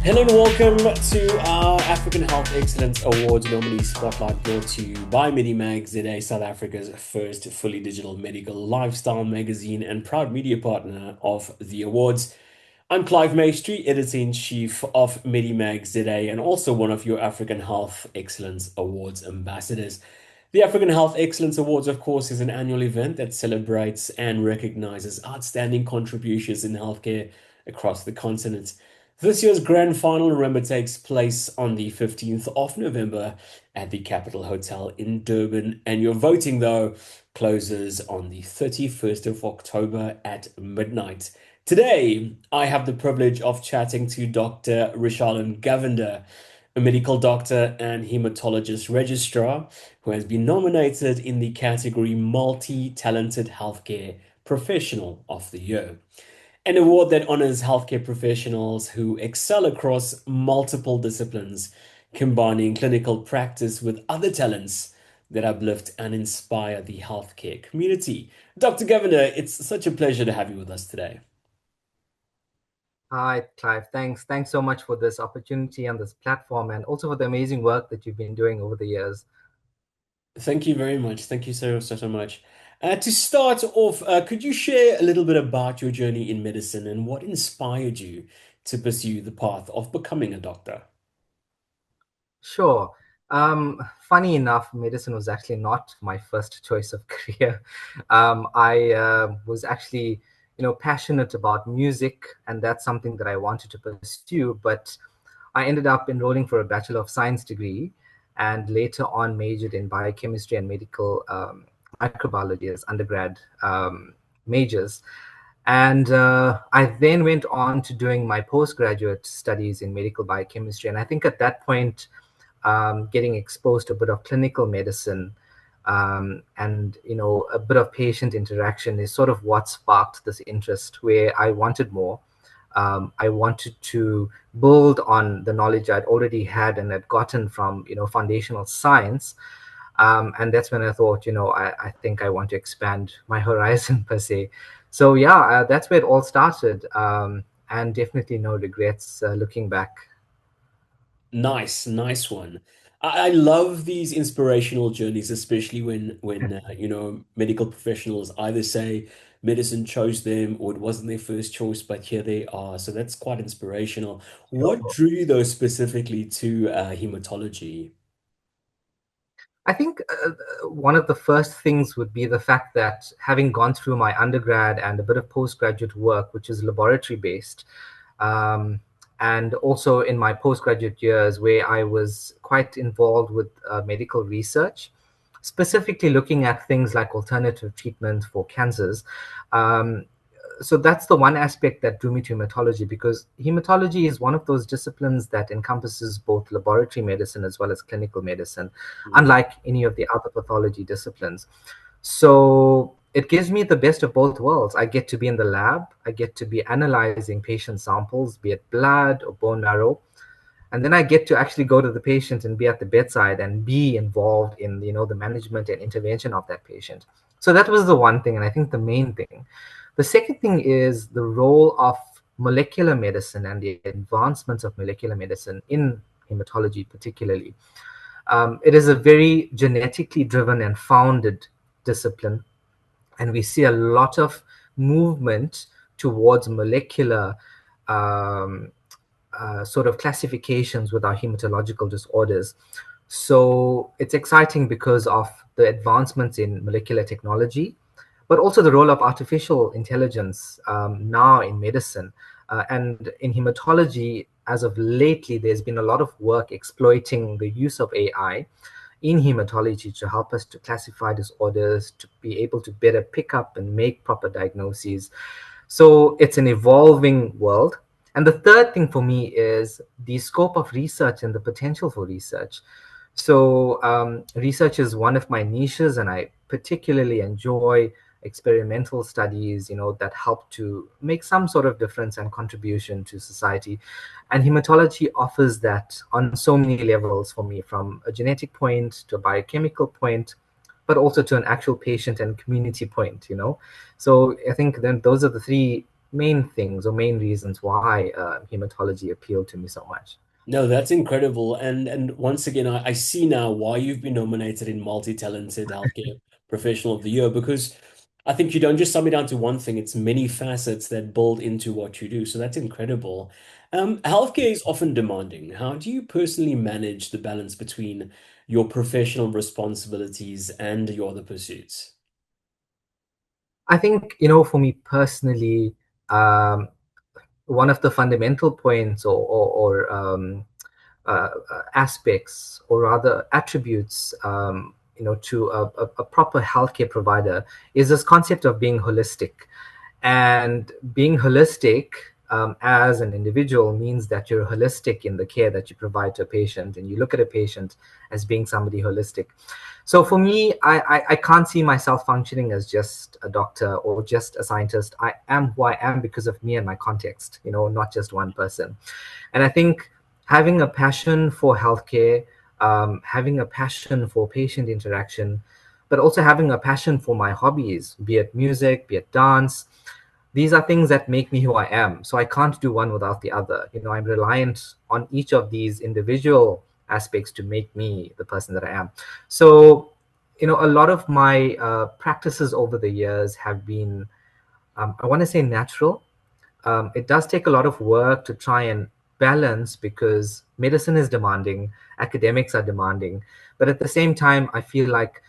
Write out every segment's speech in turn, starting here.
Hello and welcome to our African Health Excellence Awards Nominee Spotlight, brought to you by MediMag ZA, South Africa's first fully digital medical lifestyle magazine and proud media partner of the awards. I'm Clive Maestri, Editor-in-Chief of MediMag ZA and also one of your African Health Excellence Awards ambassadors. The African Health Excellence Awards, of course, is an annual event that celebrates and recognizes outstanding contributions in healthcare across the continent. This year's grand final, remember, takes place on the 15th of November at the Capitol Hotel in Durban. And your voting, though, closes on the 31st of October at midnight. Today, I have the privilege of chatting to Dr. Rishalan Govender, a medical doctor and hematologist registrar who has been nominated in the category Multi-Talented Healthcare Professional of the Year, an award that honors healthcare professionals who excel across multiple disciplines, combining clinical practice with other talents that uplift and inspire the healthcare community. Dr. Govender, it's such a pleasure to have you with us today. Hi, Clive. Thanks so much for this opportunity on this platform, and also for the amazing work that you've been doing over the years. Thank you very much. Thank you so much. To start off, could you share a little bit about your journey in medicine and what inspired you to pursue the path of becoming a doctor? Sure. Funny enough, medicine was actually not my first choice of career. I was actually, passionate about music, and that's something that I wanted to pursue. But I ended up enrolling for a Bachelor of Science degree, and later on majored in biochemistry and medical microbiology as undergrad majors. And I then went on to doing my postgraduate studies in medical biochemistry. And I think at that point, getting exposed to a bit of clinical medicine and a bit of patient interaction is sort of what sparked this interest, where I wanted more. I wanted to build on the knowledge I'd already had and had gotten from foundational science. And that's when I thought, I think I want to expand my horizon per se. So yeah, that's where it all started, and definitely no regrets looking back. Nice one. I love these inspirational journeys, especially when medical professionals either say medicine chose them or it wasn't their first choice, but here they are. So that's quite inspirational. What Sure. drew you though specifically to hematology? I think one of the first things would be the fact that having gone through my undergrad and a bit of postgraduate work, which is laboratory based, um, and also in my postgraduate years where I was quite involved with medical research, specifically looking at things like alternative treatment for cancers. Um, so that's the one aspect that drew me to hematology, because hematology is one of those disciplines that encompasses both laboratory medicine as well as clinical medicine, Mm. unlike any of the other pathology disciplines. So it gives me the best of both worlds. I get to be in the lab, I get to be analyzing patient samples, be it blood or bone marrow, and then I get to actually go to the patient and be at the bedside and be involved in the management and intervention of that patient. So that was the one thing, and I think the main thing. The second thing is the role of molecular medicine and the advancements of molecular medicine in hematology particularly. It is a very genetically driven and founded discipline, and we see a lot of movement towards molecular um, sort of classifications with our hematological disorders. So it's exciting because of the advancements in molecular technology, but also the role of artificial intelligence now in medicine. And in hematology, as of lately, there's been a lot of work exploiting the use of AI in hematology to help us to classify disorders, to be able to better pick up and make proper diagnoses. So it's an evolving world. And the third thing for me is the scope of research and the potential for research. So research is one of my niches, and I particularly enjoy experimental studies, that help to make some sort of difference and contribution to society. And hematology offers that on so many levels for me, from a genetic point to a biochemical point, but also to an actual patient and community point. So I think then those are the three main things or main reasons why hematology appealed to me so much. No, that's incredible. And once again, I see now why you've been nominated in Multi-Talented Healthcare Professional of the Year, because I think you don't just sum it down to one thing. It's many facets that build into what you do. So that's incredible. Healthcare is often demanding. How do you personally manage the balance between your professional responsibilities and your other pursuits? I think, for me personally, um, one of the fundamental points or aspects or rather attributes to a proper healthcare provider is this concept of being holistic. And being holistic as an individual means that you're holistic in the care that you provide to a patient, and you look at a patient as being somebody holistic. So for me, I can't see myself functioning as just a doctor or just a scientist. I am who I am because of me and my context, not just one person. And I think having a passion for healthcare, having a passion for patient interaction, but also having a passion for my hobbies, be it music, be it dance, these are things that make me who I am. So I can't do one without the other. I'm reliant on each of these individual aspects to make me the person that I am. So, a lot of my practices over the years have been, I want to say, natural. It does take a lot of work to try and balance because medicine is demanding, academics are demanding. But at the same time, I feel like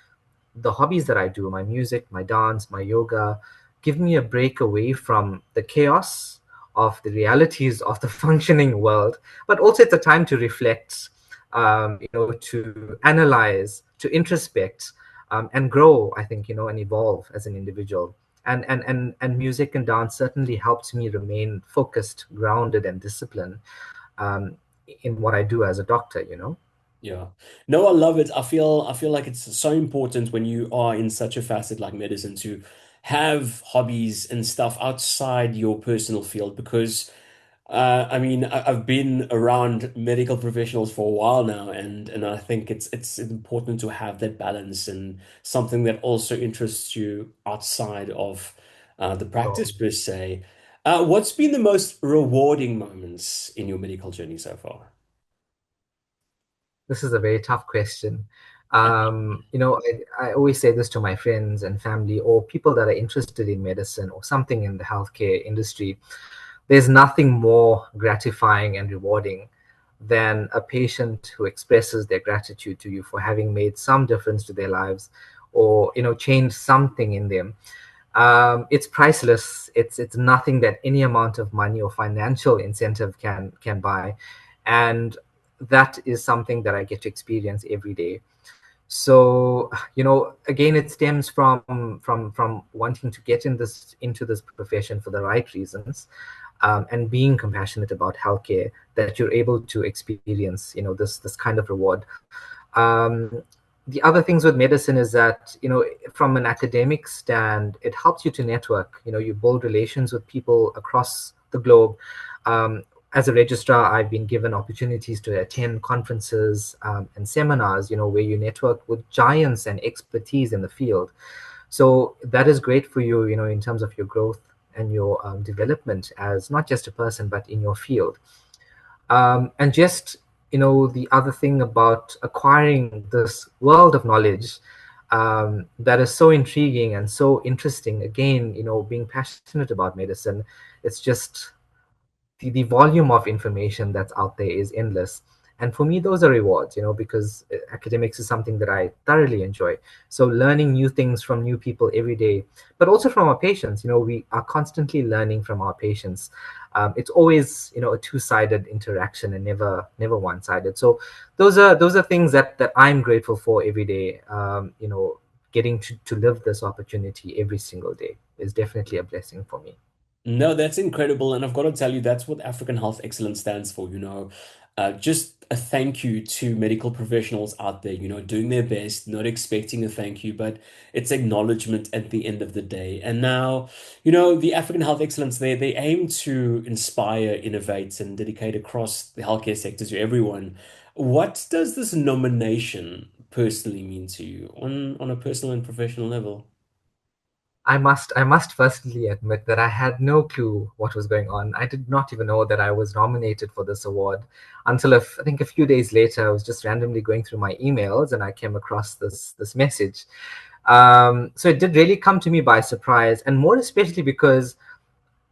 the hobbies that I do, my music, my dance, my yoga, give me a break away from the chaos of the realities of the functioning world. But also, it's a time to reflect, to analyze, to introspect, and grow, I think, and evolve as an individual. And music and dance certainly helps me remain focused, grounded, and disciplined um, in what I do as a doctor. Yeah. No, I love it. I feel like it's so important when you are in such a facet like medicine to have hobbies and stuff outside your personal field because I mean I've been around medical professionals for a while now and I think it's important to have that balance and something that also interests you outside of the So practice per se. What's been the most rewarding moments in your medical journey so far? this is a very tough question. I always say this to my friends and family or people that are interested in medicine or something in the healthcare industry. There's nothing more gratifying and rewarding than a patient who expresses their gratitude to you for having made some difference to their lives or, changed something in them. It's priceless. It's nothing that any amount of money or financial incentive can buy, and that is something that I get to experience every day. So, again, it stems from wanting to get into this profession for the right reasons, and being compassionate about healthcare, that you're able to experience, this kind of reward. um, the other things with medicine is that, from an academic stand, it helps you to network. You build relations with people across the globe. As a registrar, I've been given opportunities to attend conferences and seminars, where you network with giants and expertise in the field. So that is great for you, in terms of your growth and your development as not just a person, but in your field. And just, the other thing about acquiring this world of knowledge that is so intriguing and so interesting. Again, being passionate about medicine, it's just the volume of information that's out there is endless. And for me, those are rewards, because academics is something that I thoroughly enjoy. So learning new things from new people every day, but also from our patients. We are constantly learning from our patients. It's always, a two-sided interaction and never one-sided. So those are things that I'm grateful for every day. Getting to live this opportunity every single day is definitely a blessing for me. No, that's incredible. And I've got to tell you, that's what African Health Excellence stands for, just a thank you to medical professionals out there, doing their best, not expecting a thank you, but it's acknowledgement at the end of the day. And now, the African Health Excellence, they aim to inspire, innovate, and dedicate across the healthcare sector to everyone. What does this nomination personally mean to you on a personal and professional level? I must firstly admit that I had no clue what was going on. I did not even know that I was nominated for this award until I think a few days later. I was just randomly going through my emails and I came across this message. So it did really come to me by surprise, and more especially because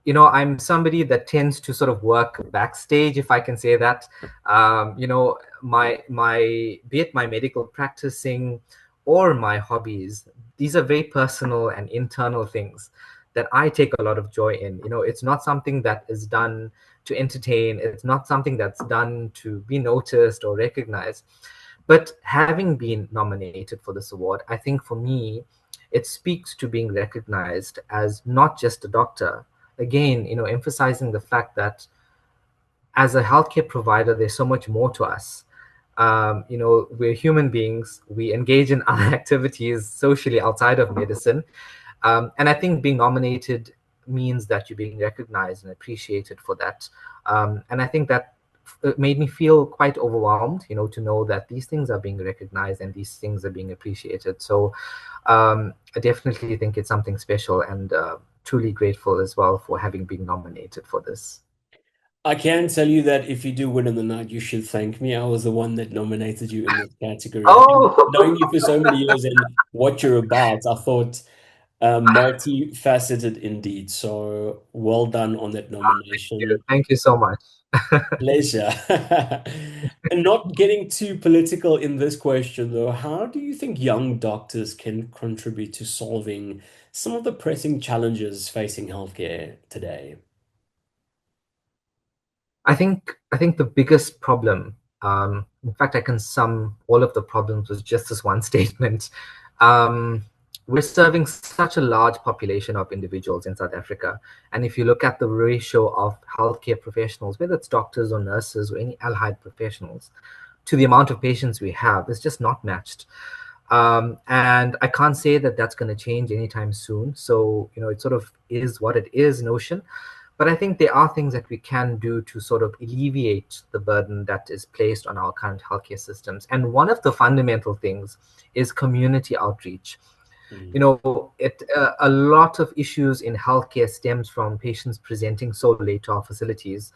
I'm somebody that tends to sort of work backstage, if I can say that. My be it my medical practicing or my hobbies, these are very personal and internal things that I take a lot of joy in. It's not something that is done to entertain. It's not something that's done to be noticed or recognized. But having been nominated for this award, I think for me, it speaks to being recognized as not just a doctor. Again, emphasizing the fact that as a healthcare provider, there's so much more to us. We're human beings. We engage in other activities socially outside of medicine. And I think being nominated means that you're being recognized and appreciated for that. And I think that it made me feel quite overwhelmed, to know that these things are being recognized and these things are being appreciated. So I definitely think it's something special, and truly grateful as well for having been nominated for this. I can tell you that if you do win in the night, you should thank me. I was the one that nominated you in this category. I think knowing Oh, you for so many years and what you're about, I thought multifaceted indeed. So well done on that nomination. thank you so much. Pleasure. And not getting too political in this question, though, how do you think young doctors can contribute to solving some of the pressing challenges facing healthcare today? I think the biggest problem, in fact, I can sum all of the problems with just this one statement. Um, we're serving such a large population of individuals in South Africa, and if you look at the ratio of healthcare professionals, whether it's doctors or nurses or any allied professionals, to the amount of patients we have, it's just not matched. And I can't say that that's going to change anytime soon. So, it sort of is what it is notion. But I think there are things that we can do to sort of alleviate the burden that is placed on our current healthcare systems. And one of the fundamental things is community outreach. Mm, A lot of issues in healthcare stems from patients presenting so late to our facilities.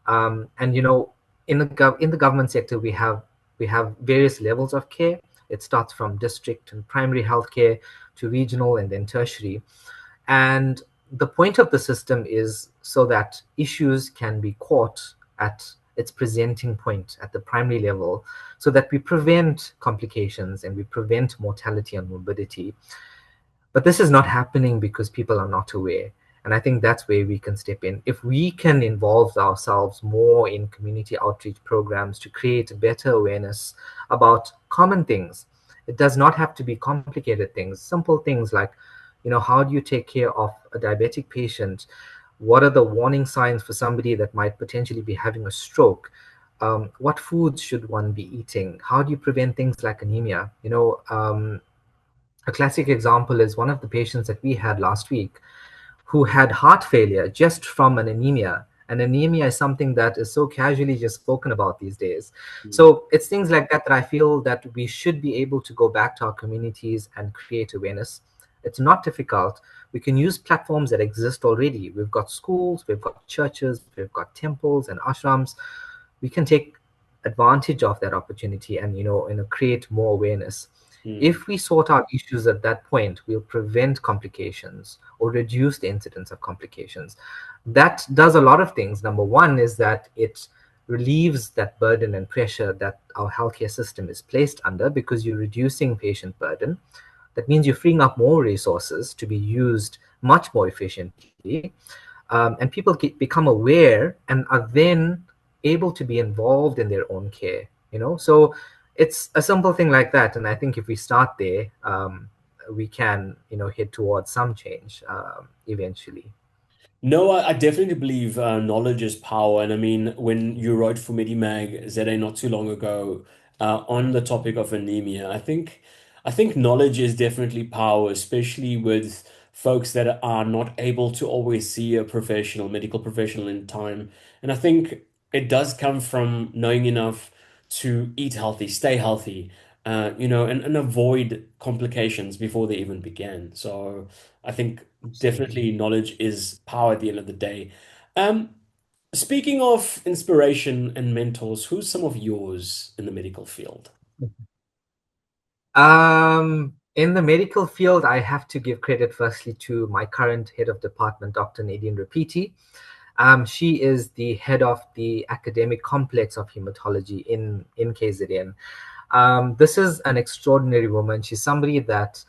And in the government sector, we have various levels of care. It starts from district and primary healthcare to regional and then tertiary. And the point of the system is so that issues can be caught at its presenting point at the primary level, so that we prevent complications and we prevent mortality and morbidity. But this is not happening because people are not aware. And I think that's where we can step in. If we can involve ourselves more in community outreach programs to create better awareness about common things, it does not have to be complicated things, simple things like, how do you take care of a diabetic patient? What are the warning signs for somebody that might potentially be having a stroke? What foods should one be eating? How do you prevent things like anemia? A classic example is one of the patients that we had last week who had heart failure just from an anemia. And anemia is something that is so casually just spoken about these days. mm, So it's things like that that I feel that we should be able to go back to our communities and create awareness. It's not difficult. We can use platforms that exist already. We've got schools, we've got churches, we've got temples and ashrams. We can take advantage of that opportunity and create more awareness. mm. If we sort out issues at that point, we'll prevent complications or reduce the incidence of complications. That does a lot of things. Number one is that it relieves that burden and pressure that our healthcare system is placed under, because you're reducing patient burden. That means you're freeing up more resources to be used much more efficiently. And people become aware and are then able to be involved in their own care. So it's a simple thing like that, and I think if we start there, we can head towards some change eventually. No, I definitely believe knowledge is power. And I mean, when you wrote for Medimag ZA not too long ago on the topic of anemia, I think knowledge is definitely power, especially with folks that are not able to always see a professional, medical professional in time. And I think it does come from knowing enough to eat healthy, stay healthy, and avoid complications before they even began. So I think Absolutely. definitely knowledge is power at the end of the day. Um, Speaking of inspiration and mentors, who's some of yours in the medical field? In the medical field, I have to give credit firstly to my current head of department, Dr. Nadine Rapiti. She is the head of the academic complex of hematology in KZN. This is an extraordinary woman. She's somebody that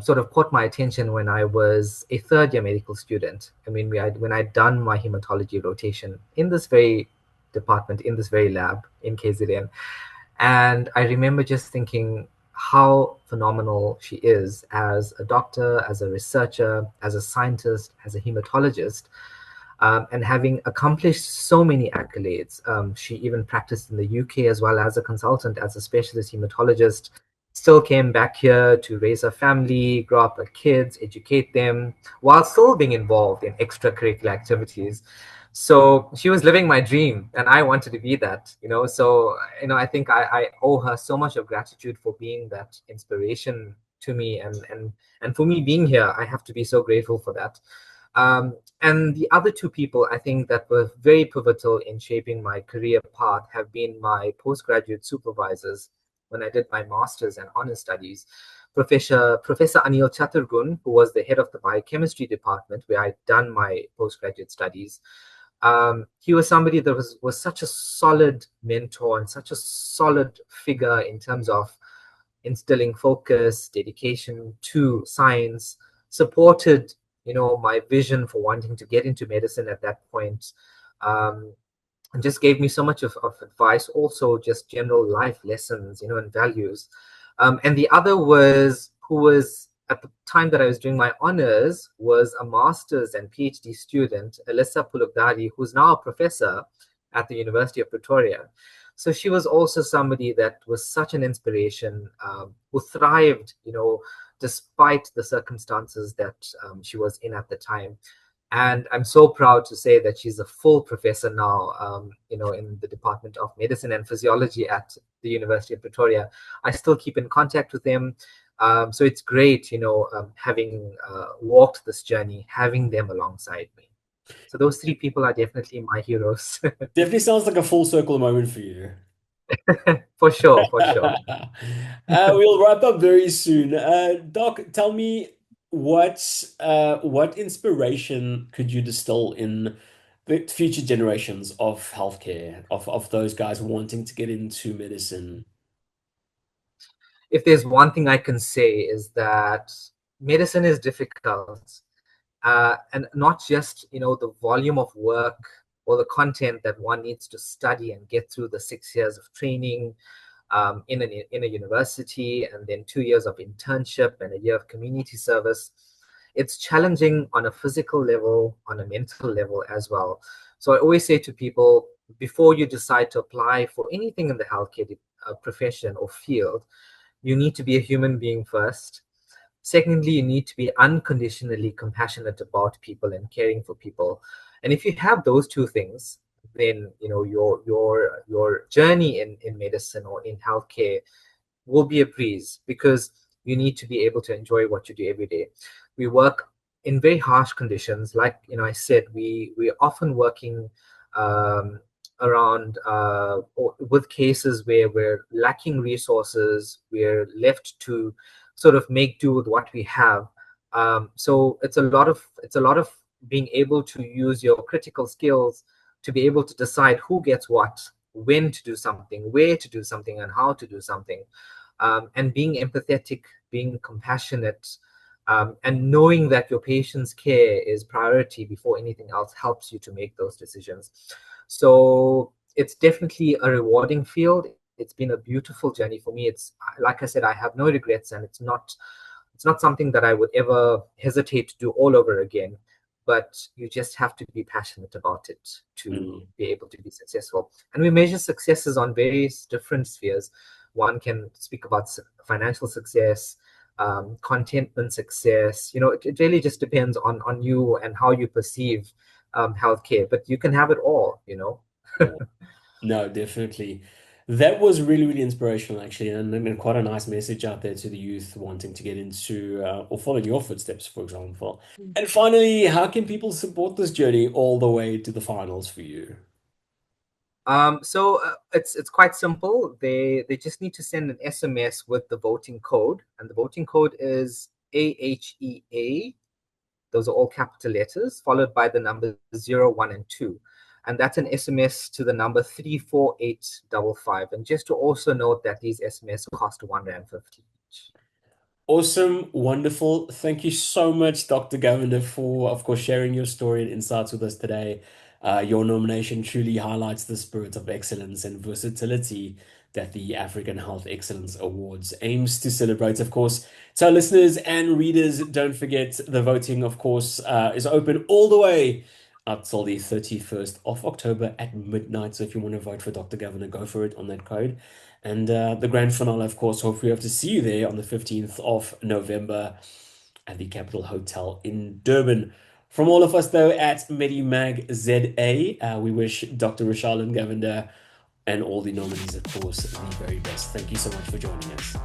sort of caught my attention when I was a third year medical student. I mean, when I'd done my hematology rotation in this very department, in this very lab in KZN. And I remember just thinking how phenomenal she is as a doctor, as a researcher, as a scientist, as a hematologist, and having accomplished so many accolades. She even practiced in the UK as well as a consultant, as a specialist hematologist, still came back here to raise her family, grow up her kids, educate them, while still being involved in extracurricular activities. So she was living my dream, and I wanted to be that, you know. So, I think I owe her so much of gratitude for being that inspiration to me, and for me being here, I have to be so grateful for that. And the other two people I think that were very pivotal in shaping my career path have been my postgraduate supervisors when I did my master's and honors studies. Professor Anil Chaturgun, who was the head of the biochemistry department where I'd done my postgraduate studies, he was somebody that was such a solid mentor and such a solid figure in terms of instilling focus, dedication to science, supported, my vision for wanting to get into medicine at that point. Um, and just gave me so much of advice, also just general life lessons, and values. And the other was who was at the time that I was doing my honors was a master's and PhD student, Alyssa Pulugdari, who's now a professor at the University of Pretoria. So she was also somebody that was such an inspiration, who thrived, despite the circumstances that she was in at the time. And I'm so proud to say that she's a full professor now, in the Department of Medicine and Physiology at the University of Pretoria. I still keep in contact with them. So it's great, having walked this journey, having them alongside me. So those three people are definitely my heroes. Definitely sounds like a full circle moment for you. For sure, for sure. We'll wrap up very soon. Doc, tell me what inspiration could you distill in the future generations of healthcare, of those guys wanting to get into medicine? If there's one thing I can say is that medicine is difficult, and not just the volume of work or the content that one needs to study and get through the 6 years of training in a university, and then 2 years of internship and a year of community service. It's challenging on a physical level, on a mental level as well. So I always say to people, before you decide to apply for anything in the healthcare profession or field, you need to be a human being first. Secondly, you need to be unconditionally compassionate about people and caring for people. And if you have those two things, then your journey in medicine or in healthcare will be a breeze, because you need to be able to enjoy what you do every day. We work in very harsh conditions. Like I said, we're often working um, around with cases where we're lacking resources. We're left to sort of make do with what we have. So it's a lot of being able to use your critical skills to be able to decide who gets what, when to do something, where to do something, and how to do something. And being empathetic, being compassionate, and knowing that your patient's care is priority before anything else helps you to make those decisions. So it's definitely a rewarding field. It's been a beautiful journey for me. It's like I said, I have no regrets, and it's not something that I would ever hesitate to do all over again. But you just have to be passionate about it to Mm. be able to be successful. And we measure successes on various different spheres. One can speak about financial success, contentment success. It really just depends on you and how you perceive healthcare. But you can have it all. Yeah. No, definitely. That was really, really inspirational, actually, and quite a nice message out there to the youth wanting to get into or follow in your footsteps, for example. And finally, how can people support this journey all the way to the finals for you? It's quite simple. They just need to send an SMS with the voting code, and the voting code is AHEA. Those are all capital letters, followed by the numbers 0, 1, and 2. And that's an SMS to the number 34855. And just to also note that these SMS cost R1.50 each. Awesome, wonderful. Thank you so much, Dr. Govender, for, of course, sharing your story and insights with us today. Your nomination truly highlights the spirit of excellence and versatility that the African Health Excellence Awards aims to celebrate, of course. So, listeners and readers, don't forget the voting, of course, is open all the way until the 31st of October at midnight. So, if you want to vote for Dr. Govender, go for it on that code. And the grand finale, of course, hopefully we have to see you there on the 15th of November at the Capitol Hotel in Durban. From all of us, though, at MediMag ZA, we wish Dr. Rishalan Govender and all the nominees, of course, the very best. Thank you so much for joining us.